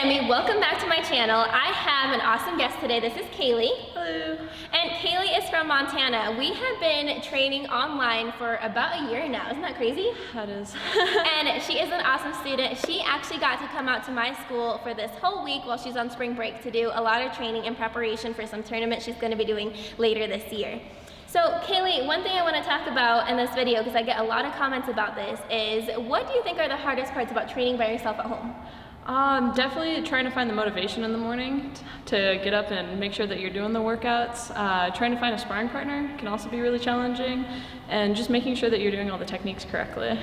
family, welcome back to my channel. I have an awesome guest today. This is Kaylee. Hello. And Kaylee is from Montana. We have been training online for about a year now. Isn't that crazy? That is. And she is an awesome student. She actually got to come out to my school for this whole week while she's on spring break to do a lot of training in preparation for some tournaments she's going to be doing later this year. So Kaylee, one thing I want to talk about in this video, because I get a lot of comments about this, is what do you think are the hardest parts about training by yourself at home? Definitely trying to find the motivation in the morning to get up and make sure that you're doing the workouts. Trying to find a sparring partner can also be really challenging, and just making sure that you're doing all the techniques correctly.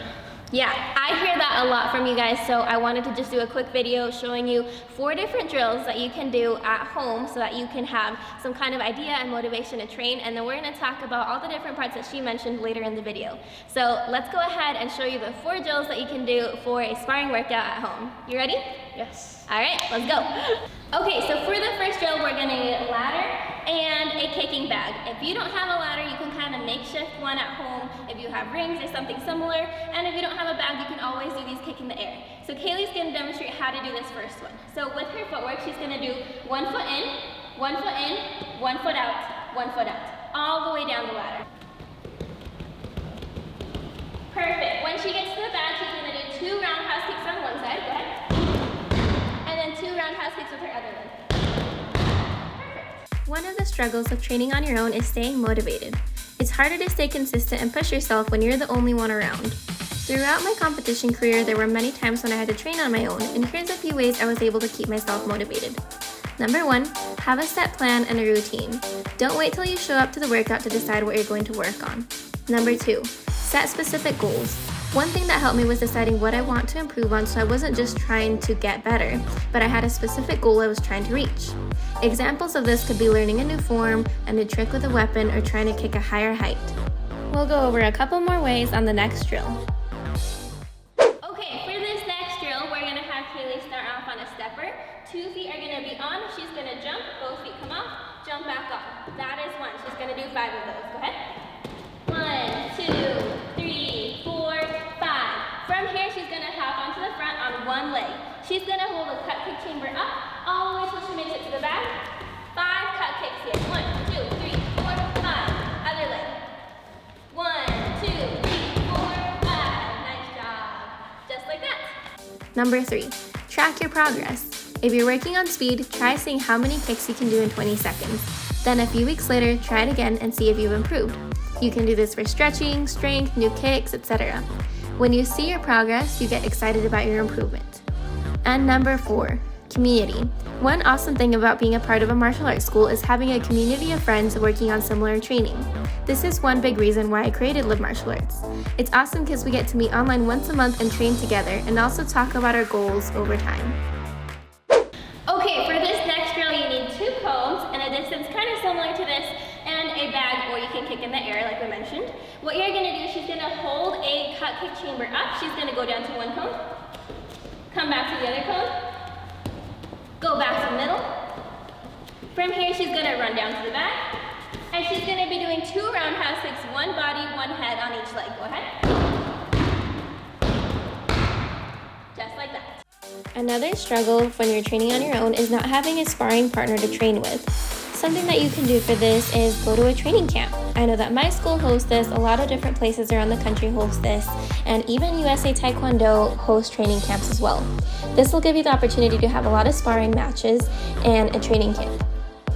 Yeah, I hear that a lot from you guys, so I wanted to just do a quick video showing you 4 different drills that you can do at home so that you can have some kind of idea and motivation to train, and then we're going to talk about all the different parts that she mentioned later in the video. So let's go ahead and show you the 4 drills that you can do for a sparring workout at home. You ready? Yes. All right, let's go. Okay, so for the first drill, we're going to need a ladder and a kicking bag. If you don't have a ladder, you can kind of makeshift one at home if you have rings or something similar, and if you don't have a bag, you can always do these kick in the air. So Kaylee's going to demonstrate how to do this first one. So with her footwork, she's going to do 1 foot in, 1 foot in, 1 foot out, 1 foot out, all the way down the ladder. Perfect. When she gets to the bag, she's going to do 2 roundhouse kicks on one side. Go ahead. And then 2 roundhouse kicks with her other leg. Perfect. One of the struggles of training on your own is staying motivated. It's harder to stay consistent and push yourself when you're the only one around. Throughout my competition career, there were many times when I had to train on my own, and here's a few ways I was able to keep myself motivated. Number 1, have a set plan and a routine. Don't wait till you show up to the workout to decide what you're going to work on. Number 2, set specific goals. One thing that helped me was deciding what I want to improve on, so I wasn't just trying to get better, but I had a specific goal I was trying to reach. Examples of this could be learning a new form, a new trick with a weapon, or trying to kick a higher height. We'll go over a couple more ways on the next drill. Okay, for this next drill, we're going to have Kaylee start off on a stepper. 2 feet are going to be on, she's going to jump, both feet come off, jump back off. That is 1. She's going to do 5 of those. Go ahead. 1, 2, 3, 4, 5. From here, she's going to hop onto the front on one leg. She's going to hold a cut kick chamber up all the way till she makes it to the back. 5 cut kicks here. 1, 2, 3, 4, 5. Other leg. 1, 2, 3, 4, 5. Nice job. Just like that. Number 3, track your progress. If you're working on speed, try seeing how many kicks you can do in 20 seconds. Then a few weeks later, try it again and see if you've improved. You can do this for stretching, strength, new kicks, etc. When you see your progress, you get excited about your improvement. And number 4, community. One awesome thing about being a part of a martial arts school is having a community of friends working on similar training. This is one big reason why I created Live Martial Arts. It's awesome because we get to meet online once a month and train together, and also talk about our goals over time. Okay, for this next drill, you need 2 cones and a distance kind of similar to this, and a bag, or you can kick in the air like we mentioned. What you're going to do is she's going to hold a cut kick chamber up. She's going to go down to 1 cone, come back to the other cone, go back to the middle. From here, she's going to run down to the back, and she's going to be doing 2 roundhouse kicks, 1 body, 1 head on each leg. Go ahead. Just like that. Another struggle when you're training on your own is not having a sparring partner to train with. Something that you can do for this is go to a training camp. I know that my school hosts this, a lot of different places around the country host this, and even USA Taekwondo hosts training camps as well. This will give you the opportunity to have a lot of sparring matches and a training camp.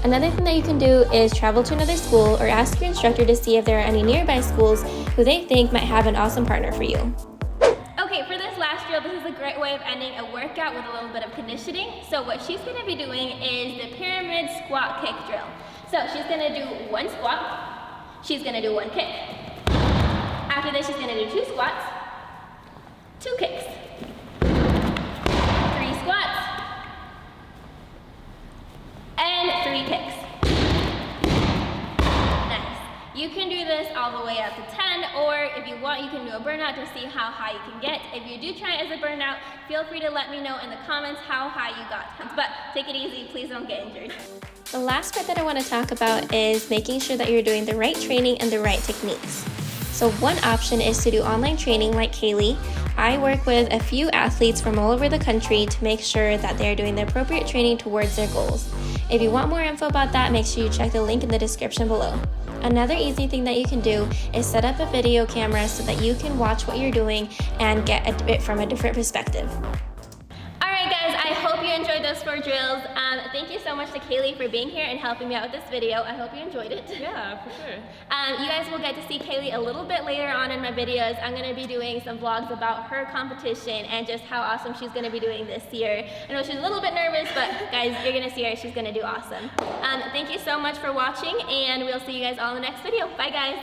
Another thing that you can do is travel to another school or ask your instructor to see if there are any nearby schools who they think might have an awesome partner for you. Okay, for this last drill, this is a great way of ending a workout with a little bit of conditioning. So what she's going to be doing is the pyramid squat kick drill. So she's going to do 1 squat, she's going to do 1 kick. After this, she's going to do 2 squats, 2 kicks, 3 squats, and 3 kicks. Nice. You can do this all the way up to 10, or if you want, you can do a burnout to see how high you can get. If you do try it as a burnout, feel free to let me know in the comments how high you got. But take it easy, please don't get injured. The last part that I want to talk about is making sure that you're doing the right training and the right techniques. So one option is to do online training like Kaylee, I work with a few athletes from all over the country to make sure that they're doing the appropriate training towards their goals. If you want more info about that, make sure you check the link in the description below. Another easy thing that you can do is set up a video camera so that you can watch what you're doing and get it from a different perspective. Alright guys, I hope you enjoyed those 4 drills. Thank you so much to Kaylee for being here and helping me out with this video. I hope you enjoyed it. Yeah, for sure. You guys will get to see Kaylee a little bit later on in my videos. I'm going to be doing some vlogs about her competition and just how awesome she's going to be doing this year. I know she's a little bit nervous, but guys, you're going to see her. She's going to do awesome. Thank you so much for watching, and we'll see you guys all in the next video. Bye guys.